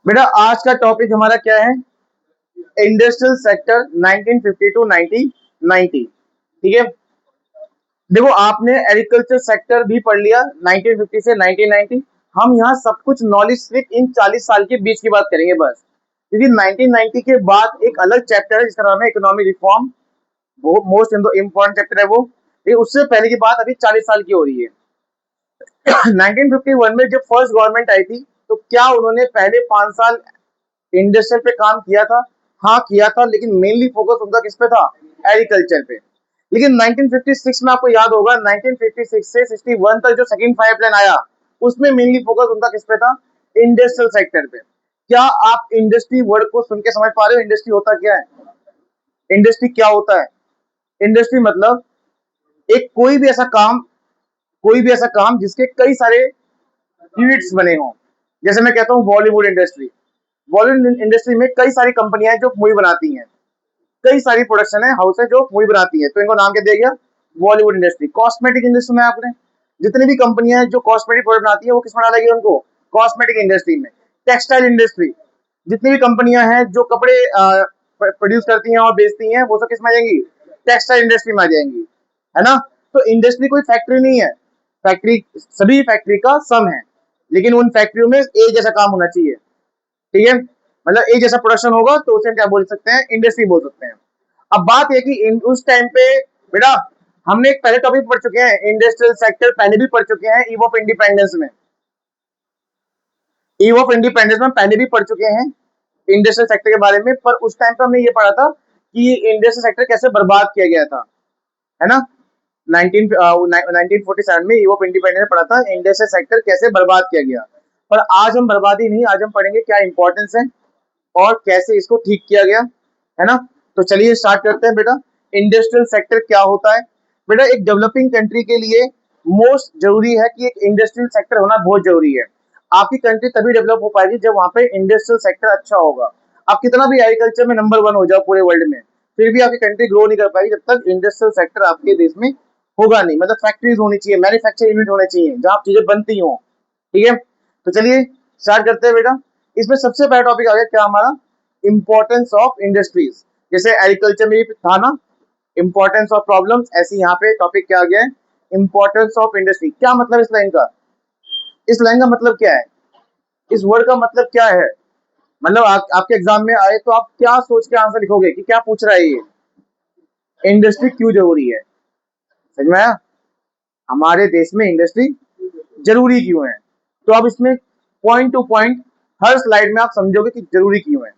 बेटा आज का टॉपिक हमारा क्या है? Industrial sector 1950 to 1990। ठीक है, देखो आपने एग्रीकल्चर सेक्टर भी पढ़ लिया 1950 से 1990। हम यहाँ सब कुछ नॉलेज सिर्फ इन 40 साल के बीच की बात करेंगे बस, क्योंकि 1990 के बाद एक अलग चैप्टर है जिसका नाम है इकोनॉमिक रिफॉर्म। वो मोस्ट इम्पोर्टेंट चैप्टर है वो। लेकिन उससे पहले की बात अभी 40 साल की हो रही है। 1951 में जब फर्स्ट गवर्नमेंट आई थी, तो क्या उन्होंने पहले 5 साल इंडस्ट्रियल पे काम किया था? हाँ किया था, लेकिन मेनली फोकस उनका किस पे था? एग्रीकल्चर पे। लेकिन 1956 में आपको याद होगा, 1956 से 61 तक जो सेकंड फाइव प्लान आया, उसमें मेनली फोकस उनका किस पे था? इंडस्ट्रियल सेक्टर पे। क्या आप इंडस्ट्री वर्ड को सुन के समझ पा रहे हो? इंडस्ट्री होता क्या है? इंडस्ट्री क्या होता है? इंडस्ट्री मतलब एक कोई भी ऐसा काम जिसके कई सारे यूनिट्स बने हों। जैसे मैं कहता हूँ बॉलीवुड इंडस्ट्री। बॉलीवुड इंडस्ट्री में कई सारी कंपनियां हैं जो मूवी बनाती हैं, कई सारी प्रोडक्शन है हाउस है जो मूवी बनाती है, तो इनको नाम क्या दिया गया? बॉलीवुड इंडस्ट्री। कॉस्मेटिक इंडस्ट्री में आपने जितनी भी कंपनियां हैं जो कॉस्मेटिक प्रोडक्ट बनाती है, वो किस में डालेगी उनको? कॉस्मेटिक इंडस्ट्री में। टेक्सटाइल इंडस्ट्री, जितनी भी कंपनियां हैं जो कपड़े प्रोड्यूस करती हैं और बेचती हैं, वो सब किस में आ जाएंगी? टेक्सटाइल इंडस्ट्री में आ जाएंगी, है ना? तो इंडस्ट्री कोई फैक्ट्री नहीं है, फैक्ट्री सभी फैक्ट्री का सम है, लेकिन उन फैक्ट्रियों में एक जैसा काम होना चाहिए। ठीक है, मतलब एक जैसा प्रोडक्शन होगा तो उसे हम क्या बोल सकते हैं? इंडस्ट्री बोल सकते हैं। अब बात है कि उस टाइम पे बेटा हमने एक पहले टॉपिक पढ़ चुके हैं, इंडस्ट्रियल सेक्टर पहले भी पढ़ चुके हैं ईव ऑफ इंडिपेंडेंस में। ईव ऑफ इंडिपेंडेंस में पहले भी पढ़ चुके हैं इंडस्ट्रियल सेक्टर के बारे में, पर उस टाइम पे हमने ये पढ़ा था कि इंडस्ट्रियल सेक्टर कैसे बर्बाद किया गया था, है ना? 1947 में ईव ऑफ इंडिपेंडेंस में पढ़ा था इंडस्ट्रियल सेक्टर कैसे बर्बाद किया गया। पर आज हम बर्बादी नहीं, आज हम पढ़ेंगे क्या इंपॉर्टेंस है और कैसे इसको ठीक किया गया, है ना? तो चलिए स्टार्ट करते हैं बेटा। इंडस्ट्रियल सेक्टर क्या होता है? बेटा एक डेवलपिंग कंट्री के लिए मोस्ट जरूरी है कि एक इंडस्ट्रियल सेक्टर होना बहुत जरूरी है। आपकी कंट्री तभी डेवलप हो पाएगी जब वहां पे इंडस्ट्रियल सेक्टर अच्छा होगा। आप कितना भी एग्रीकल्चर में नंबर वन हो जाओ पूरे वर्ल्ड में, फिर भी आपकी कंट्री ग्रो नहीं कर पाएगी जब तक इंडस्ट्रियल सेक्टर आपके देश में होगा नहीं। मतलब फैक्ट्रीज होनी चाहिए, मैन्युफैक्चरिंग यूनिट होने चाहिए जहां चीजें बनती हो। ठीक है, तो चलिए स्टार्ट करते हैं बेटा। इसमें सबसे पहला टॉपिक आ गया क्या हमारा? Importance of industries. जैसे एग्रीकल्चर में भी था ना इंपॉर्टेंस ऑफ प्रॉब्लम्स, ऐसे यहाँ पे टॉपिक क्या आ गया है? Importance of industry. क्या मतलब इस लाइन का? इस लाइन का मतलब क्या है? इस वर्ड का मतलब क्या है? मतलब आपके एग्जाम में आए तो आप क्या सोच के आंसर लिखोगे कि क्या पूछ रहा है ये? इंडस्ट्री क्यों जरूरी है? समझ में आया? हमारे देश में इंडस्ट्री जरूरी क्यों है? तो अब इसमें पॉइंट टू पॉइंट हर स्लाइड में आप समझोगे कि जरूरी क्यों है।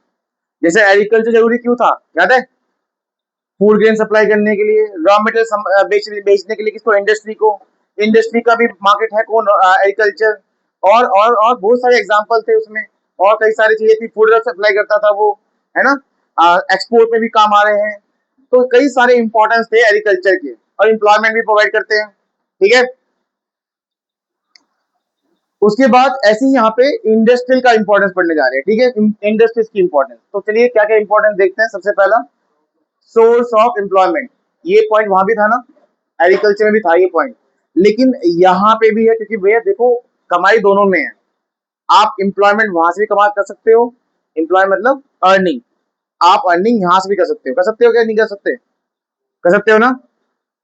जैसे एग्रीकल्चर जरूरी क्यों था, याद है? फूड ग्रेन सप्लाई करने के लिए, रॉ मटेरियल बेचने के लिए किसको? इंडस्ट्री को। इंडस्ट्री का भी मार्केट है कौन? एग्रीकल्चर। और बहुत सारे एग्जांपल थे उसमें, और कई सारी चीजें थी, फूड सप्लाई करता था वो, है ना? एक्सपोर्ट में भी काम आ रहे हैं। तो कई सारे इंपॉर्टेंस थे एग्रीकल्चर के, और एम्प्लॉयमेंट भी प्रोवाइड करते हैं। ठीक है, उसके बाद ऐसे ही यहाँ पे इंडस्ट्रियल का इंपॉर्टेंस पढ़ने जा रहे हैं। ठीक है, इंडस्ट्रीज की इंपॉर्टेंस, तो चलिए क्या क्या इंपॉर्टेंस देखते हैं। सबसे पहला सोर्स ऑफ एम्प्लॉयमेंट। ये पॉइंट वहां भी था ना, एग्रीकल्चर में भी था ये पॉइंट, लेकिन यहाँ पे भी है, क्योंकि भैया देखो कमाई दोनों में है। आप एम्प्लॉयमेंट वहां से भी कमा कर सकते हो, एम्प्लॉय मतलब अर्निंग। आप अर्निंग यहाँ से भी कर सकते हो, कर सकते हो क्या? नहीं कर सकते? कर सकते हो ना?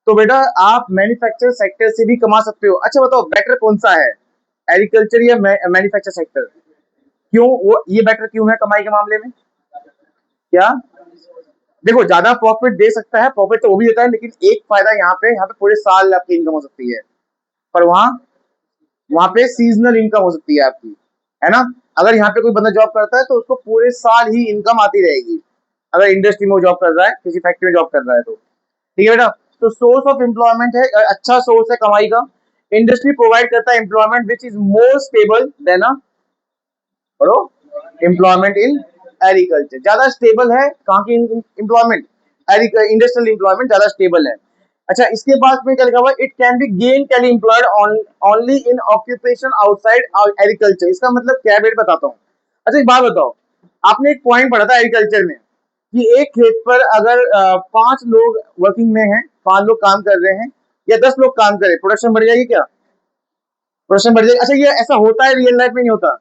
तो बेटा आप मैन्युफैक्चर सेक्टर से भी कमा सकते हो। अच्छा बताओ बेटर कौन सा है, एग्रीकल्चर या मैन्युफैक्चर सेक्टर? क्यों वो ये बेटर क्यों है कमाई के मामले में? क्या? देखो ज्यादा प्रॉफिट दे सकता है, प्रॉफिट तो वो भी देता है, लेकिन एक फायदा यहाँ पे पूरे साल आपकी इनकम हो सकती है। पर वहां वहां पे सीजनल इनकम हो सकती है आपकी, है ना? अगर यहाँ पे कोई बंदा जॉब करता है तो उसको पूरे साल ही इनकम आती रहेगी, अगर इंडस्ट्री में जॉब कर रहा है, किसी फैक्ट्री में जॉब कर रहा है तो। ठीक है बेटा, तो सोर्स ऑफ एम्प्लॉयमेंट है, अच्छा सोर्स है कमाई का। इंडस्ट्री प्रोवाइड करता है employment which is more stable then a employment in agriculture. ज्यादा स्टेबल है कहाँ की एम्प्लॉयमेंट? इंडस्ट्रियल एम्प्लॉयमेंट ज्यादा स्टेबल है। अच्छा इसके बाद में क्या लिखा हुआ? It can be gain can employed only in occupation outside agriculture. इसका मतलब क्या है बेटा बताता हूँ। अच्छा एक बात बताओ, आपने एक पॉइंट पढ़ा था एग्रीकल्चर में कि एक खेत पर अगर 5 लोग वर्किंग में हैं, 5 लोग काम कर रहे हैं, या 10 लोग काम करें, प्रोडक्शन बढ़ जाएगी क्या? प्रोडक्शन बढ़ जाएगी। अच्छा ये ऐसा होता है रियल लाइफ में? नहीं होता?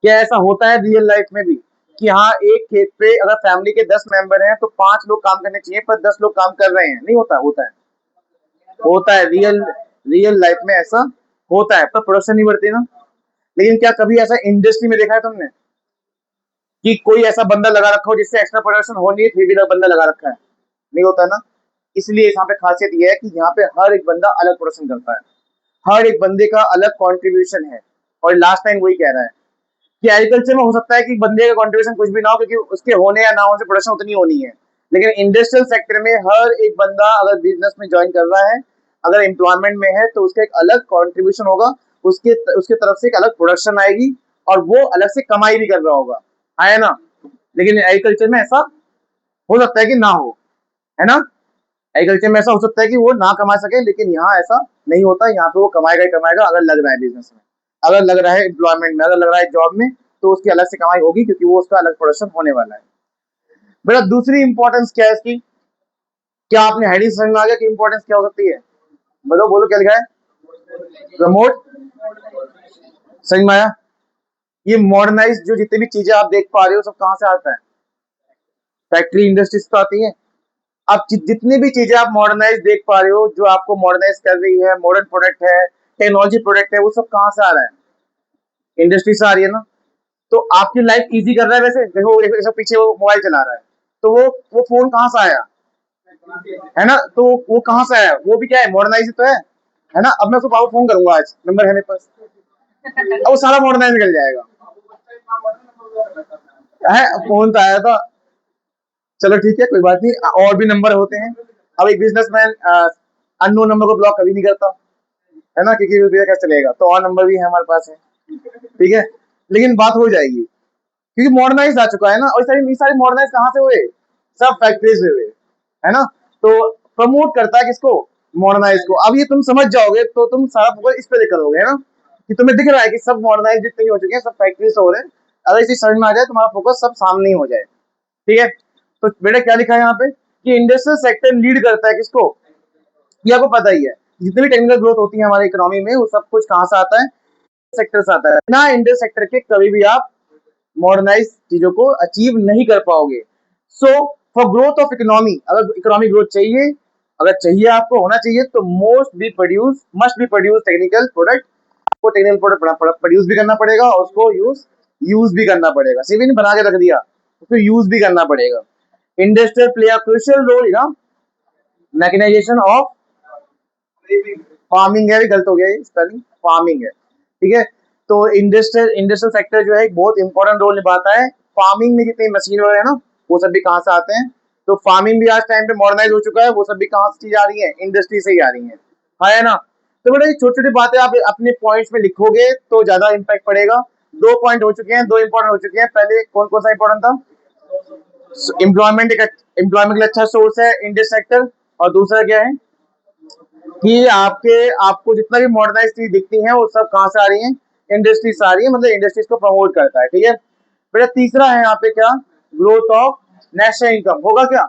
क्या ऐसा होता है रियल लाइफ में भी कि हाँ एक खेत पे अगर फैमिली के 10 मेंबर हैं तो 5 लोग काम करने चाहिए पर 10 लोग काम कर रहे हैं? नहीं होता, होता है रियल लाइफ में ऐसा होता है, पर प्रोडक्शन नहीं बढ़ती ना। लेकिन क्या कभी ऐसा इंडस्ट्री में देखा है तुमने कि कोई ऐसा बंदा लगा रखा हो जिससे एक्स्ट्रा प्रोडक्शन हो नहीं है फिर भी बंदा लगा रखा है? नहीं होता ना। इसलिए यहाँ पे खासियत ये है कि यहाँ पे हर एक बंदा अलग प्रोडक्शन करता है, हर एक बंदे का अलग कंट्रीब्यूशन है। और लास्ट टाइम वही कह रहा है कि एग्रीकल्चर में हो सकता है कि बंदे का कंट्रीब्यूशन कुछ भी ना हो क्योंकि उसके होने या ना होने से प्रोडक्शन उतनी होनी है। लेकिन इंडस्ट्रियल सेक्टर में हर एक बंदा अगर बिजनेस में ज्वाइन कर रहा है, अगर एम्प्लॉयमेंट में है तो उसका एक अलग कंट्रीब्यूशन होगा, उसके उसके तरफ से एक अलग प्रोडक्शन आएगी और वो अलग से कमाई भी कर रहा होगा, है ना। लेकिन एग्रीकल्चर में ऐसा हो सकता है कि ना हो, है ना। एग्रीकल्चर में ऐसा हो सकता है कि वो ना कमा सके, लेकिन यहाँ ऐसा नहीं होता। यहाँ पे वो कमाएगा ही कमाएगा अगर लग रहा है बिजनेस में, अगर लग रहा है एम्प्लॉयमेंट में, अगर लग रहा है जॉब में, तो उसकी अलग से कमाई होगी क्योंकि वो उसका अलग प्रोडक्शन होने वाला है। बेटा दूसरी इंपॉर्टेंस क्या है इसकी? क्या आपने हेडिंग समझ में आ गया कि इंपॉर्टेंस क्या हो सकती है? बोलो बोलो क्या लिखा है? प्रमोट। समझ में आया? ये मॉडर्नाइज जो जितनी भी चीजें आप देख पा रहे हो सब कहाँ से आता है? फैक्ट्री इंडस्ट्रीज तो आती है। आप जितनी भी चीजें आप मॉडर्नाइज देख पा रहे हो, जो आपको मॉडर्नाइज कर रही है, मॉडर्न प्रोडक्ट है, टेक्नोलॉजी प्रोडक्ट है, वो सब कहाँ से आ रहा है? इंडस्ट्री से आ रही है ना। तो आपकी लाइफ इजी कर रहा है। वैसे देखो देखो पीछे वो मोबाइल चला रहा है, तो वो फोन कहाँ से आया? है ना। तो वो कहाँ से आया? वो भी क्या है, मॉडर्नाइज तो है ना। अब मैं उसको पावर फोन करूंगा, आज नंबर है मेरे पास, अब वो सारा मॉडर्नाइज निकल जाएगा। है फोन तो आया था, चलो ठीक है कोई बात नहीं, और भी नंबर होते हैं। अब एक बिजनेसमैन अननोन नंबर को ब्लॉक कभी नहीं करता, है ना, क्योंकि रुपया कैसे चलेगा, तो और नंबर भी है हमारे पास है, ठीक है। लेकिन बात हो जाएगी क्योंकि मॉडर्नाइज आ चुका है ना। और सारी मॉडर्नाइज कहाँ से हुए? सब फैक्ट्री से हुए, है ना। तो प्रमोट करता है किसको? मॉडर्नाइज को। अब ये तुम समझ जाओगे तो तुम सारा फोकस इस पे लेकर करोगे, है ना, कि तुम्हें दिख रहा है कि सब मॉडर्नाइज जितने भी हो चुके हैं सब फैक्ट्री से हो रहे हैं। अगर इसी समझ में आ जाए तुम्हारा फोकस सब सामने ही हो जाए, ठीक है। तो बेटा क्या लिखा है यहाँ पे कि इंडस्ट्रियल सेक्टर लीड करता है किसको? ये आपको पता ही है। जितनी भी टेक्निकल ग्रोथ होती है हमारी इकोनॉमी में वो सब कुछ कहाँ से आता है? सेक्टर से आता है ना। इंडस्ट्रियल सेक्टर के कभी भी आप मॉडर्नाइज चीजों को अचीव नहीं कर पाओगे। So for growth of economy, अगर इकोनॉमिक ग्रोथ चाहिए, अगर चाहिए आपको होना चाहिए, तो must be produce technical product. आपको टेक्निकल प्रोडक्ट प्रोड्यूस भी करना पड़ेगा और उसको यूज भी करना पड़ेगा। सिर्फ नहीं बना के रख दिया, उसको यूज भी करना पड़ेगा। Industrial play a crucial role in mechanisation of farming है, भी गलत हो गया ये स्पेलिंग, फार्मिंग है, ठीक है। तो इंडस्ट्रियल सेक्टर जो है एक बहुत इंपॉर्टेंट रोल निभाता है फार्मिंग में। जितनी मशीन वगैरह है ना, वो सब भी कहाँ से आते हैं? तो फार्मिंग भी आज टाइम पे मॉडर्नाइज हो चुका है, वो सब भी कहाँ से चीज आ रही है? इंडस्ट्री से ही आ रही है, हाँ, है ना। तो बेटा ये छोटी छोटी बातें आप अपने पॉइंट्स में लिखोगे तो ज्यादा इम्पैक्ट पड़ेगा। 2 पॉइंट हो चुके हैं, 2 इंपॉर्टेंट हो चुके हैं। पहले कौन कौन सा इंपॉर्टेंट था? एम्प्लॉयमेंट, एक एम्प्लॉयमेंट के लिए अच्छा सोर्स है इंडस्ट्रियल सेक्टर। और दूसरा क्या है कि आपको जितना भी मॉडर्नाइज चीज दिखती है वो सब कहाँ से आ रही है? इंडस्ट्री से आ रही है, मतलब इंडस्ट्रीज को प्रमोट करता है, ठीक है। बेटा तीसरा है यहाँ पे क्या? ग्रोथ ऑफ नेशनल इनकम होगा क्या?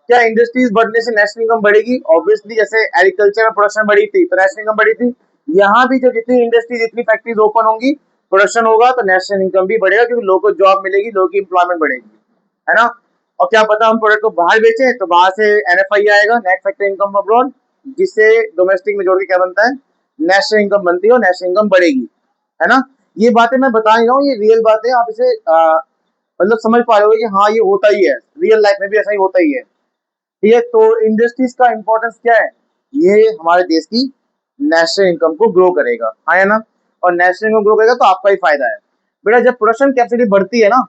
क्या इंडस्ट्रीज बढ़ने से नेशनल इनकम बढ़ेगी? ऑब्वियसली, जैसे एग्रीकल्चर में प्रोडक्शन बढ़ी थी तो नेशनल इनकम बढ़ी थी। यहाँ भी जो जितनी इंडस्ट्री जितनी फैक्ट्रीज ओपन होंगी, प्रोडक्शन होगा, तो नेशनल इनकम भी बढ़ेगा क्योंकि लोगों को जॉब मिलेगी, लोगों की इंप्लॉयमेंट बढ़ेगी, है ना। और क्या पता हम प्रोडक्ट को बाहर बेचें तो बाहर से एनएफआई आएगा, नेट फैक्टरी इनकम अब्रॉड, जिससे डोमेस्टिक में जोड़ के क्या बनता है? नेशनल इनकम बनती है और नेशनल इनकम बढ़ेगी, है ना। ये बातें मैं बता नहीं रहा हूँ, ये रियल बातें, आप इसे मतलब समझ पा रहे हो कि हाँ ये होता ही है, रियल लाइफ में भी ऐसा ही होता ही है, ठीक है। तो इंडस्ट्रीज का इंपॉर्टेंस क्या है? ये हमारे देश की नेशनल इनकम को ग्रो करेगा, हाँ, है ना। और नेशनल इनकम ग्रो करेगा तो आपका ही फायदा है। बेटा जब प्रोडक्शन कैपेसिटी बढ़ती है ना,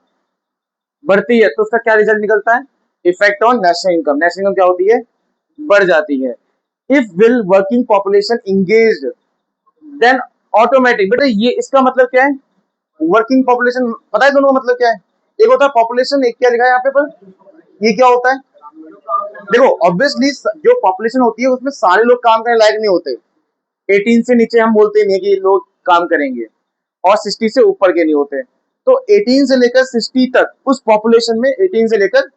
बढ़ती है तो उसका क्या रिजल्ट निकलता है? Effect on national income. National income क्या होती है? बढ़ जाती है। If will working population engage, then automatic. बेटा ये इसका मतलब क्या है? वर्किंग पॉपुलेशन पता है दोनों का मतलब क्या है? एक होता है पॉपुलेशन, एक क्या लिखा है यहाँ पे पर, ये क्या होता है? देखो ऑब्वियसली जो पॉपुलेशन होती है उसमें सारे लोग काम करने लायक नहीं होते। 18 से नीचे हम बोलते नहीं है कि लोग काम करेंगे, और 60 से ऊपर के नहीं होते। तो 18 से लेकर 60 तक उस पॉपुलेशन में, 18 से लेकर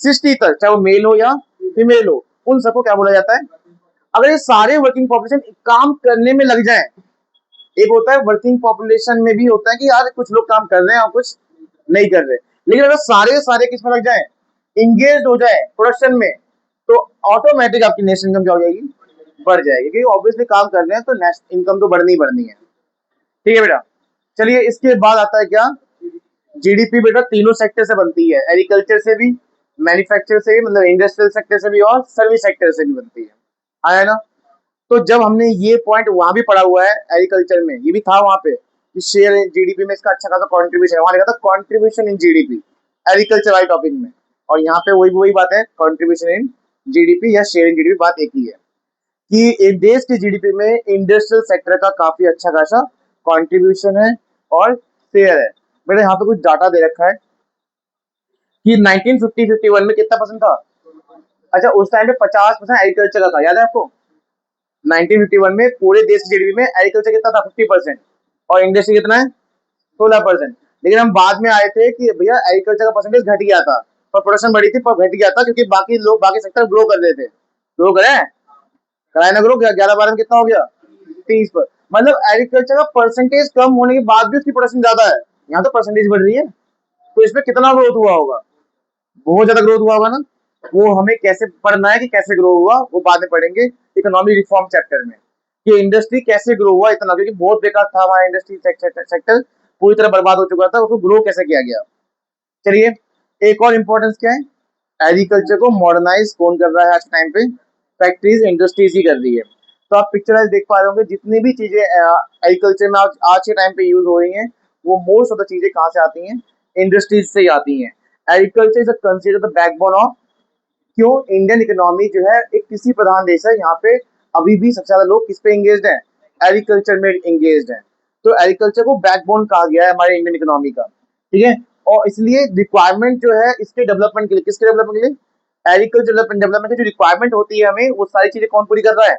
60 तक, चाहे वो मेल हो या फीमेल हो, उन सबको क्या बोला जाता है? अगर ये सारे वर्किंग पॉपुलेशन काम करने में लग जाए, एक होता है वर्किंग पॉपुलेशन में भी होता है कि यार कुछ लोग काम कर रहे हैं और कुछ नहीं कर रहे, लेकिन अगर सारे सारे किस में लग जाए, इंगेज हो जाए प्रोडक्शन में, तो ऑटोमेटिक आपकी नेशनल इनकम क्या हो जाएगी, बढ़ जाएगी, क्योंकि ऑब्वियसली काम कर रहे हैं तो नेशनल इनकम तो बढ़नी ही बढ़नी है। ठीक है बेटा, चलिए इसके बाद आता है क्या, जीडीपी बेटा तीनों सेक्टर से बनती है, एग्रीकल्चर से भी, मैन्युफैक्चर से भी, मतलब इंडस्ट्रियल सेक्टर से भी, और सर्विस सेक्टर से भी बनती है। आया ना? तो जब हमने ये पॉइंट वहां भी पढ़ा हुआ है एग्रीकल्चर में, ये भी था वहां पे कि शेयर जीडीपी में इसका अच्छा खासा कॉन्ट्रीब्यूशन है, वहां लिखा था कॉन्ट्रीब्यूशन इन जीडीपी, एग्रीकल्चर वाले टॉपिक में, और यहाँ पे वही वही बात है, कॉन्ट्रीब्यूशन इन जीडीपी या शेयर इन जीडीपी, बात एक ही है कि एक देश की जीडीपी में इंडस्ट्रियल सेक्टर का काफी अच्छा खासा कॉन्ट्रीब्यूशन है और शेयर है। मेरे यहाँ पे कुछ डाटा दे रखा है कि 1950-51 में कितना परसेंट था, अच्छा उस टाइम पे 50% एग्रीकल्चर का था, याद है आपको? 1951 में पूरे देश की जीडीपी में एग्रीकल्चर कितना था, 50%, और इंडस्ट्री कितना है, 16%। लेकिन हम बाद में आए थे कि भैया एग्रीकल्चर का परसेंटेज घट गया था, पर प्रोडक्शन बढ़ी थी, पर घट गया था क्योंकि बाकी लोग बाकी सेक्टर ग्रो कर रहे थे, ग्रो करे कराए ना ग्रो, 11-12 में कितना हो गया, 30 पर, मतलब एग्रीकल्चर का परसेंटेज कम होने के बाद भी उसकी प्रोडक्शन ज्यादा है, यहाँ तो परसेंटेज बढ़ रही है, तो इसमें कितना ग्रोथ हुआ होगा, बहुत ज्यादा ग्रोथ हुआ होगा ना। वो हमें कैसे पढ़ना है कि कैसे ग्रो हुआ, वो बाद में पढ़ेंगे इकोनॉमिक रिफॉर्म चैप्टर में, कि इंडस्ट्री कैसे ग्रो हुआ इतना, क्योंकि बहुत बेकार था हमारा इंडस्ट्री सेक्टर, पूरी तरह बर्बाद हो चुका था, उसको ग्रो कैसे किया गया। चलिए एक और इम्पोर्टेंस क्या है, एग्रीकल्चर को मॉडर्नाइज कौन कर रहा है आज टाइम पे, फैक्ट्रीज इंडस्ट्रीज ही कर रही है। तो आप पिक्चराइज देख पा रहे होंगे जितनी भी चीजें एग्रीकल्चर में आज के टाइम पे यूज हो रही हैं, वो मोस्ट ऑफ द चीजें कहाँ से आती हैं, इंडस्ट्रीज से ही आती हैं। Agriculture is consider the backbone of, क्यों, इंडियन इकोनॉमी जो है एक कृषि प्रधान देश है, यहाँ पे अभी भी सबसे ज्यादा लोग किस पे एंगेज्ड हैं, एग्रीकल्चर में एंगेज्ड हैं। तो एग्रीकल्चर को बैकबोन कहा गया है हमारे इंडियन इकोनॉमी का, ठीक है। और इसलिए रिक्वायरमेंट जो है इसके डेवलपमेंट के लिए, किसके डेवलपमेंट के लिए, एग्रीकल्चर डेवलपमेंट की जो रिक्वायरमेंट होती है हमें, वो सारी चीजें कौन पूरी कर रहा है,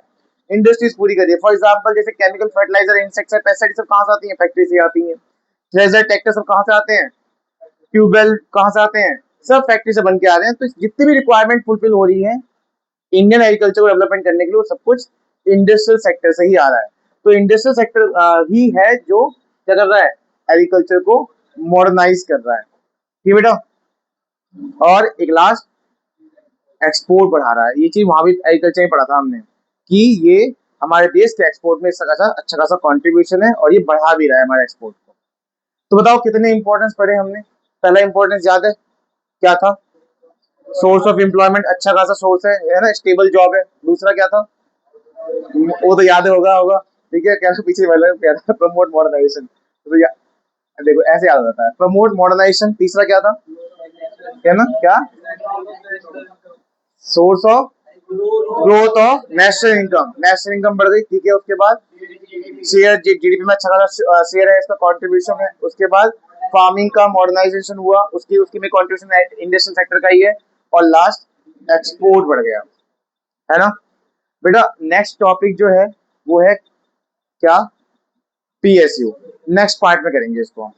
इंडस्ट्रीज पूरी कर रही है। फॉर एग्जाम्पल जैसे केमिकल, फर्टिलाइजर, इंसेक्टिसाइड, पेस्टिसाइड सब कहाँ से आती है, फैक्ट्री से आती है। ट्रेजर, ट्रैक्टर सब कहाँ से आते हैं, ट्यूबवेल कहाँ से आते हैं, सब फैक्ट्री से बन के आ रहे हैं। तो जितनी भी रिक्वायरमेंट फुलफिल हो रही है इंडियन एग्रीकल्चर को डेवलपमेंट करने के लिए, वो सब कुछ इंडस्ट्रियल सेक्टर से ही आ रहा है। तो इंडस्ट्रियल सेक्टर ही है जो क्या कर रहा है, एग्रीकल्चर को मॉडर्नाइज कर रहा है, ठीक बेटा। और एक लास्ट, एक्सपोर्ट बढ़ा रहा है, ये चीज वहां भी एग्रीकल्चर में पढ़ा था हमने कि ये हमारे देश के एक्सपोर्ट में अच्छा खासा कॉन्ट्रीब्यूशन है, और ये बढ़ा भी रहा है हमारे एक्सपोर्ट को। तो बताओ कितने इंपॉर्टेंस पढ़े हमने। पहला इंपॉर्टेंस याद है क्या था, सोर्स ऑफ एम्प्लॉयमेंट, अच्छा खासा सोर्स है ना, स्टेबल जॉब है। दूसरा क्या था, वो तो याद होगा होगा, ठीक है, क्या पीछे वाला क्या था, प्रमोट मॉडर्नाइजेशन, तो देखो ऐसे याद होता है, प्रमोट मॉडर्नाइजेशन। तीसरा क्या था, क्या ना क्या, source of growth of national income, national income बढ़ गई, ठीक है। उसके बाद शेयर, जीडीपी में अच्छा खासा शेयर है, इसका कंट्रीब्यूशन है। उसके बाद फार्मिंग का मॉडर्नाइजेशन हुआ, उसकी उसकी में कंट्रीब्यूशन इंडस्ट्रियल सेक्टर का ही है। और लास्ट एक्सपोर्ट बढ़ गया, है ना बेटा। नेक्स्ट टॉपिक जो है वो है क्या, पीएसयू, नेक्स्ट पार्ट में करेंगे इसको।